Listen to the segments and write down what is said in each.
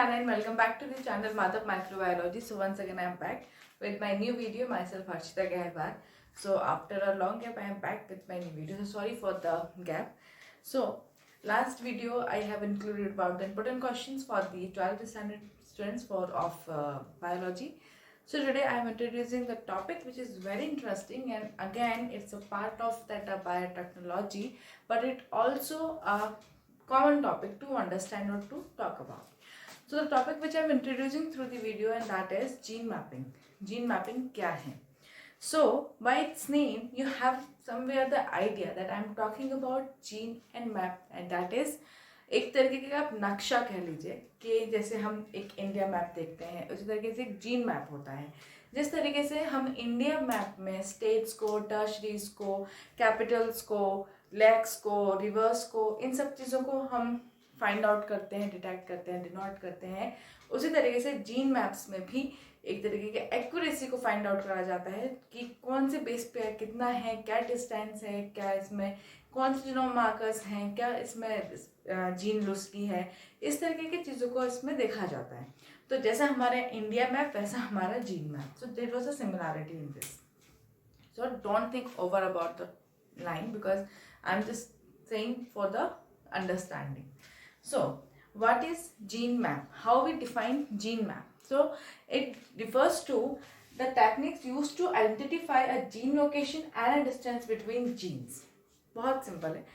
Hannah and welcome back to the channel Madhav Microbiology. So once again I am back with my new video. Myself Harshita Gahwar. So after a long gap I am back with my new video. So sorry for the gap. So last video I have included about the important questions for the 12th standard students of biology. So today I am introducing the topic which is very interesting, and again it's a part of that biotechnology, but it also a common topic to understand or to talk about. So the topic which I am introducing through the video, and that is gene mapping. Gene mapping क्या है? So by its name you have somewhere the idea that I am talking about gene and map, and that is एक तरीके का आप नक्शा कह लीजिए कि जैसे हम एक इंडिया मैप देखते हैं उसी तरीके से एक जीन मैप होता है। जिस तरीके से हम इंडिया मैप में स्टेट्स को, टर्शरीज को, कैपिटल्स को, लेक्स को, रिवर्स को, इन सब चीज़ों को हम फाइंड आउट करते हैं, डिटेक्ट करते हैं, डिनोट करते हैं, उसी तरीके से जीन मैप्स में भी एक तरीके के एक्यूरेसी को फाइंड आउट करा जाता है कि कौन से बेस पे कितना है, क्या डिस्टेंस है, क्या इसमें कौन से जीनोम मार्कर्स हैं, क्या इसमें जीन लुस्की है, इस तरीके की चीज़ों को इसमें देखा जाता है। तो जैसा हमारा इंडिया मैप वैसा हमारा gene map. So there was a similarity in this. So don't think over about the line because I'm just saying for the understanding. So what is gene map? How we define gene map? So it refers to the techniques used to identify a gene location and a distance between genes. बहुत simple है।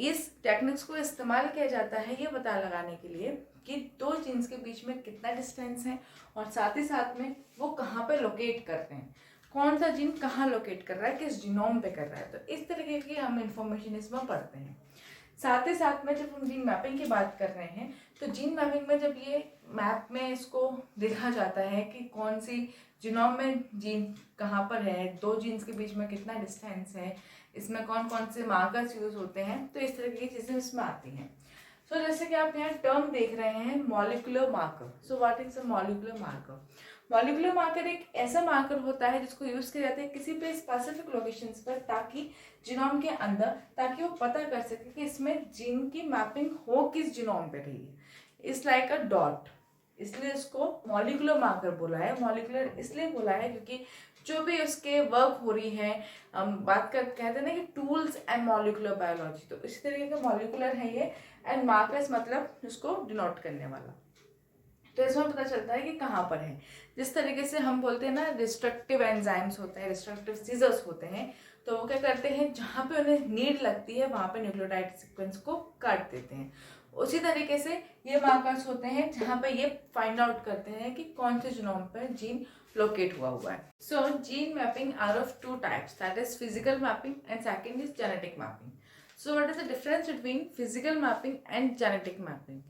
इस techniques को इस्तेमाल किया जाता है ये पता लगाने के लिए कि दो जीन्स के बीच में कितना डिस्टेंस है और साथ ही साथ में वो कहाँ पे लोकेट करते हैं, कौन सा जीन कहाँ लोकेट कर रहा है, किस जीनोम पे कर रहा है। तो इस तरीके की हम इंफॉर्मेशन इसमें पढ़ते हैं। साथ ही साथ में जब हम जीन मैपिंग की बात कर रहे हैं तो जीन मैपिंग में जब ये मैप में इसको देखा जाता है कि कौन सी जीनोम में जीन कहाँ पर है, दो जीन्स के बीच में कितना डिस्टेंस है, इसमें कौन कौन से मार्कर्स यूज होते हैं, तो इस तरह की चीज़ें इसमें आती हैं। सो जैसे कि आप यहाँ टर्म देख रहे हैं molecular marker. So what is a molecular marker? Molecular marker एक ऐसा मार्कर होता है जिसको यूज किया जाता है किसी भी स्पेसिफिक लोकेशंस पर ताकि जीनोम के अंदर, ताकि वो पता कर सके कि इसमें जीन की मैपिंग हो किस जीनोम पे रही है। इट्स लाइक अ डॉट, इसलिए इसको मॉलिक्यूलर मार्कर बोला है। मॉलिक्यूलर इसलिए बोला है क्योंकि जो भी उसके वर्क हो रही है, हम बात कर कहते हैं ना कि टूल्स एंड मॉलिक्यूलर बायोलॉजी, तो इसी तरीके का मॉलिक्यूलर है ये, एंड मार्कर्स मतलब उसको डिनोट करने वाला। तो इसमें पता चलता है कि कहाँ पर है। जिस तरीके से हम बोलते हैं ना डिस्ट्रक्टिव एंजाइम्स होते हैं, डिस्ट्रक्टिव सीजर्स होते हैं, तो वो क्या करते हैं जहाँ पे उन्हें नीड लगती है वहाँ पे न्यूक्लियोटाइड सीक्वेंस को काट देते हैं। उसी तरीके से ये मार्कर्स होते हैं जहाँ पे ये फाइंड आउट करते हैं कि कौन से जीनोम पर जीन लोकेट हुआ है। So gene mapping are of two types, that is physical mapping and second is genetic mapping. So what is the difference between physical mapping and genetic mapping?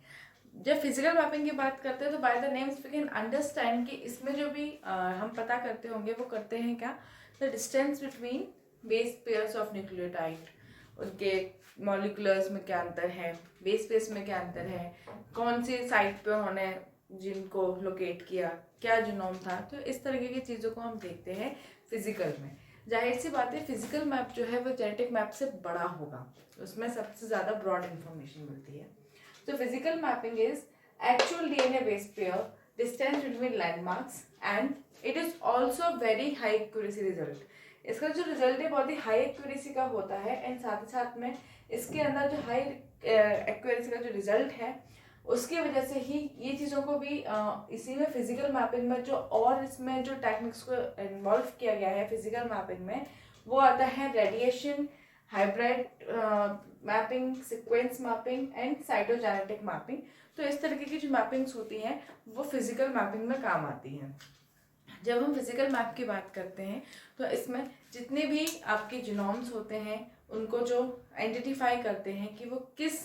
जब physical mapping की बात करते हैं तो by the names we can understand कि इसमें जो भी हम पता करते होंगे वो करते हैं क्या, the distance between base pairs of nucleotide, उनके मॉलिक्यूलर्स में क्या अंतर है, बेस पेयर्स में क्या अंतर है, कौन सी साइट पे उन्होंने जिनको लोकेट किया, क्या जीनोम था। तो इस तरीके की चीज़ों को हम देखते हैं फिजिकल में। जाहिर सी बात है फिजिकल मैप जो है वो जेनेटिक मैप से बड़ा होगा, उसमें सबसे ज़्यादा ब्रॉड इंफॉर्मेशन मिलती है। So physical mapping is actual DNA base pair, distance between landmarks, and it is also very high accuracy result. इसका जो रिजल्ट है बहुत ही हाई एक्यूरेसी का होता है, एंड साथ ही साथ में इसके अंदर जो हाई एक्यूरेसी का जो रिजल्ट है उसकी वजह से ही ये चीज़ों को भी इसी में फिजिकल मैपिंग में जो और इसमें जो टेक्निक्स को इन्वॉल्व किया गया है फिजिकल मैपिंग में, वो आता है radiation, hybrid mapping, sequence mapping and cytogenetic mapping. तो इस तरीके की जो मैपिंग्स होती हैं वो फिजिकल मैपिंग में काम आती हैं। जब हम फिजिकल मैप की बात करते हैं तो इसमें जितने भी आपके जीनोम्स होते हैं उनको जो आइडेंटिफाई करते हैं कि वो किस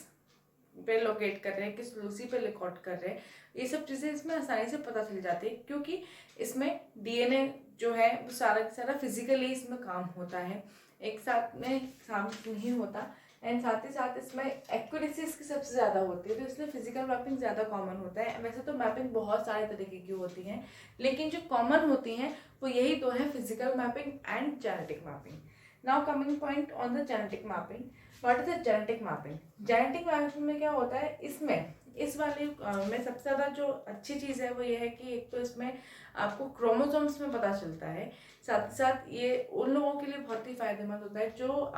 पे लोकेट कर रहे हैं, किस लूसी पे रिकॉर्ड कर रहे हैं, ये सब चीज़ें इसमें आसानी से पता चल जाती है क्योंकि इसमें डीएनए जो है वो सारा फिजिकली इसमें काम होता है, एक साथ में काम नहीं होता, एंड साथ ही साथ इसमें एक्यूरेसी इसकी सबसे ज़्यादा होती है, तो इसलिए फिजिकल मैपिंग ज़्यादा कॉमन होता है। वैसे तो मैपिंग बहुत सारे तरीके की होती हैं, लेकिन जो कॉमन होती हैं वो यही दो है, physical mapping and genetic mapping. Now coming point on the genetic mapping, what is the genetic mapping? Genetic mapping में क्या होता है, इसमें इस वाले में सबसे ज़्यादा जो अच्छी चीज़ है वो ये है कि एक तो इसमें आपको क्रोमोसोम्स में पता चलता है, साथ ही साथ ये उन लोगों के लिए बहुत ही फायदेमंद होता है जो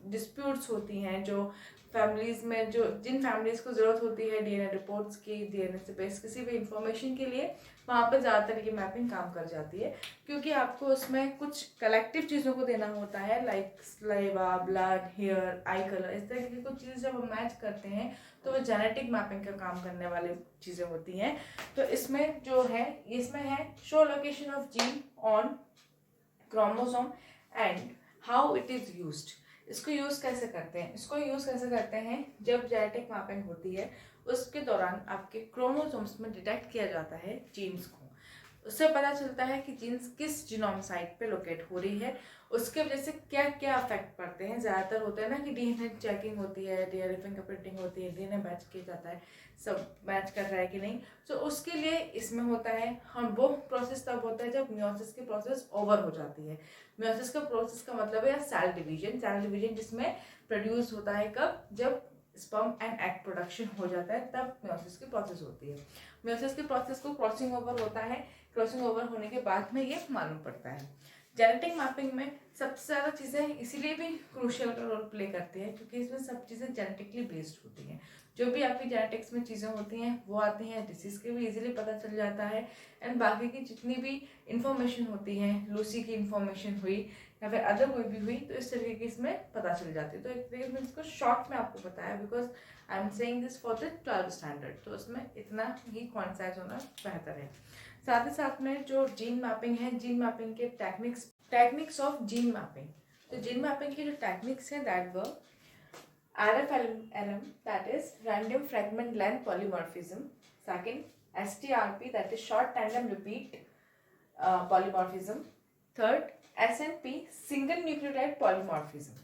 डिस्प्यूट्स होती हैं, जो फैमिलीज़ में जो जिन फैमिलीज़ को ज़रूरत होती है डीएनए रिपोर्ट्स की, डीएनए से बेस्ड किसी भी इंफॉर्मेशन के लिए, वहाँ पर ज़्यादातर ये मैपिंग काम कर जाती है, क्योंकि आपको उसमें कुछ कलेक्टिव चीज़ों को देना होता है, like saliva, blood, hair, eye colour, इस तरह की कुछ चीज़ें जब हम मैच करते हैं तो वो जेनेटिक मैपिंग का काम करने वाली चीज़ें होती हैं। तो इसमें जो है, इसमें है show location of gene on chromosome and how it is used. इसको यूज़ कैसे करते हैं? इसको यूज़ कैसे करते हैं, जब जेनेटिक मैपिंग होती है उसके दौरान आपके क्रोमोसोम्स में डिटेक्ट किया जाता है जीन्स को, उससे पता चलता है कि जीन्स किस जीनोम साइट पे लोकेट हो रही है, उसके वजह से क्या क्या अफेक्ट पड़ते हैं। ज़्यादातर होता है ना कि डीएनए चेकिंग होती है, डीएनए फिंगरप्रिंटिंग होती है, डीएनए मैच किया जाता है, सब मैच कर रहा है कि नहीं। तो उसके लिए इसमें होता है, हम वो प्रोसेस तब होता है जब मियोसिस की प्रोसेस ओवर हो जाती है। मियोसिस का प्रोसेस का मतलब है सेल डिवीजन जिसमें प्रोड्यूस होता है कब, जब स्पर्म एंड एग प्रोडक्शन हो जाता है, तब मियोसिस की प्रोसेस होती है। मियोसिस की प्रोसेस को क्रॉसिंग ओवर होता है, क्रॉसिंग ओवर होने के बाद में ये मालूम पड़ता है। जेनेटिक मैपिंग में सबसे ज़्यादा चीज़ें इसीलिए भी क्रूशियल का रोल प्ले करती है क्योंकि इसमें सब चीज़ें जेनेटिकली बेस्ड होती हैं। जो भी आपकी जेनेटिक्स में चीज़ें होती हैं वो आती हैं, डिसीज़ के भी इजीली पता चल जाता है, एंड बाकी की जितनी भी इंफॉर्मेशन होती है, लूसी की इंफॉर्मेशन हुई या फिर अदर कोई भी हुई, तो इस तरीके की इसमें पता चल जाती है। तो एक तरीके से इसको शॉर्ट में आपको बताया, because I am saying this for the 12th standard, तो उसमें इतना ही कॉन्साइज होना बेहतर है। साथ ही साथ में जो जीन मैपिंग है, जीन मैपिंग के टेक्निक्स ऑफ जीन मैपिंग, तो जीन मैपिंग की जो टेक्निक्स हैं that were RFLM, that is random fragment length polymorphism. Second, STRP, that is short tandem repeat polymorphism. Third, SNP, single nucleotide polymorphism.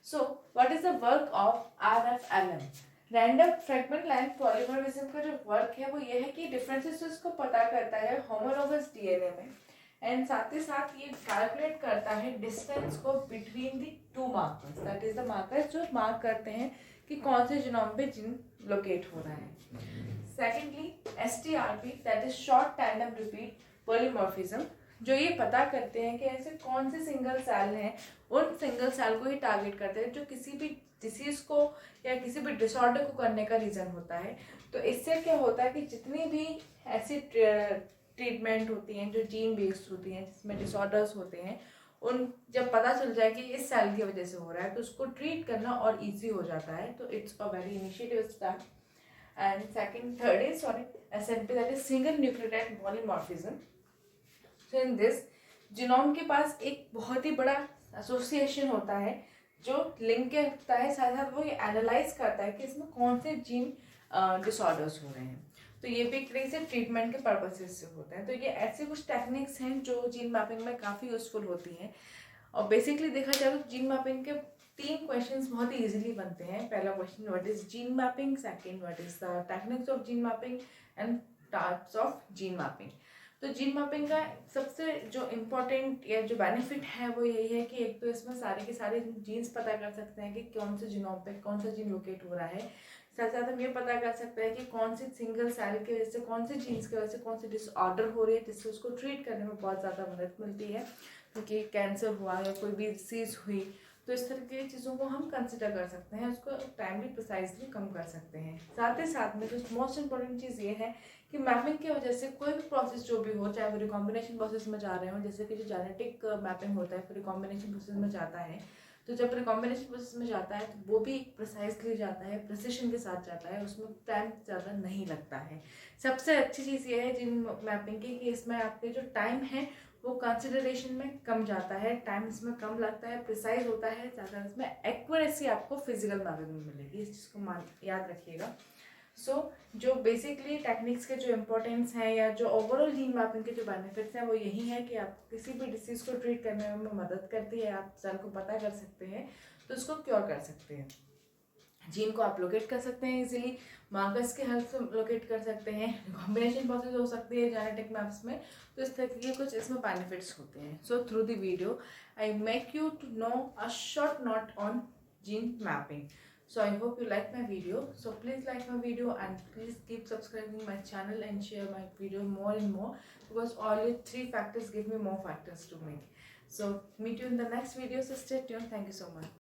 So, what is the work of RFLM? Random fragment length polymorphism का जो work है वो ये है कि differences को पता करता है होमोलॉगस डीएनए में, एंड साथ ही साथ ये कैलकुलेट करता है डिस्टेंस को between the two markers, that is the markers जो मार्क करते हैं कि कौन से जीनोम पे जीन लोकेट हो रहा है। Secondly STRP, that is short tandem repeat polymorphism, जो ये पता करते हैं कि ऐसे कौन से सिंगल सेल हैं, उन सिंगल सेल को ही टारगेट करते हैं जो किसी भी डिसीज को या किसी भी डिसऑर्डर को करने का रीज़न होता है। तो इससे क्या होता है कि जितनी भी ऐसी ट्रीटमेंट होती हैं जो जीन बेस्ड होती हैं, जिसमें डिसऑर्डर्स होते हैं, उन जब पता चल जाए कि इस सेल की वजह से हो रहा है तो उसको ट्रीट करना और ईजी हो जाता है। तो it's a very initiative start. And second third is SNP, that is single nucleotide polymorphism. So in this genome के पास एक बहुत ही बड़ा एसोसिएशन होता है जो लिंक करता है, साथ साथ वो ये एनालाइज करता है कि इसमें कौन से जीन डिसऑर्डर्स हो रहे हैं। तो ये भी एक तरह से ट्रीटमेंट के पर्पसेस से होते हैं। तो ये ऐसे कुछ टेक्निक्स हैं जो जीन मैपिंग में काफ़ी यूजफुल होती हैं। और बेसिकली देखा जाए तो जीन मैपिंग के 3 क्वेश्चंस बहुत ही इजीली बनते हैं। पहला question, what is gene mapping, second, what is the techniques of gene mapping, and types of gene mapping. तो जीन मैपिंग का सबसे जो इम्पोर्टेंट या जो बेनिफिट है वो यही है कि एक तो इसमें सारे के सारे जीन्स पता कर सकते हैं कि कौन से जीनोम पे कौन सा जीन लोकेट हो रहा है। साथ साथ हम ये पता कर सकते हैं कि कौन सी सिंगल सेल की वजह से, कौन से जीन्स की वजह से कौन सी डिसऑर्डर हो रही है, जिससे उसको ट्रीट करने में बहुत ज़्यादा मदद मिलती है। क्योंकि कैंसर हुआ या कोई भी डिसीज़ हुई तो इस तरह की चीज़ों को हम कंसिडर कर सकते हैं, उसको टाइमली प्रिसाइजली कम कर सकते हैं। साथ ही साथ में जो मोस्ट इम्पोर्टेंट चीज़ ये है कि मैपिंग की वजह से कोई भी प्रोसेस जो भी हो, चाहे वो रिकॉम्बिनेशन प्रोसेस में जा रहे हो, जैसे कि जो जेनेटिक मैपिंग होता है फिर रिकॉम्बिनेशन प्रोसेस में जाता है, तो जब रिकॉम्बिनेशन प्रोसेस में जाता है तो वो भी प्रिसाइजली जाता है, प्रिसिशन के साथ जाता है, उसमें टाइम ज़्यादा नहीं लगता है। सबसे अच्छी चीज़ ये है जीन मैपिंग की कि इसमें आपके जो टाइम है वो कंसिडरेशन में कम जाता है, टाइम इसमें कम लगता है, प्रिसाइज होता है ज़्यादा, इसमें एक्यूरेसी आपको फिजिकल मैपिंग में मिलेगी, इस चीज़ को याद रखिएगा। जो बेसिकली टेक्निक्स के जो इम्पोर्टेंस हैं या जो ओवरऑल जीन मैपिंग के जो बेनिफिट्स हैं वो यही है कि आप किसी भी डिसीज़ को ट्रीट करने में मदद करती है, आप सेल को पता कर सकते हैं तो उसको क्योर कर सकते हैं, जीन को आप लोकेट कर सकते हैं इजीली, मार्कर्स के हेल्प से लोकेट कर सकते हैं, कॉम्बिनेशन प्रोसेस हो सकती है जेनेटिक मैप्स में, तो इस तरह के कुछ इसमें बेनिफिट्स होते हैं। So through the video I make you to know a short note on gene mapping. So I hope you like my video. So please like my video and please keep subscribing my channel and share my video more and more, because only 3 factors give me more factors to make. So meet you in the next video. So stay tuned. Thank you so much.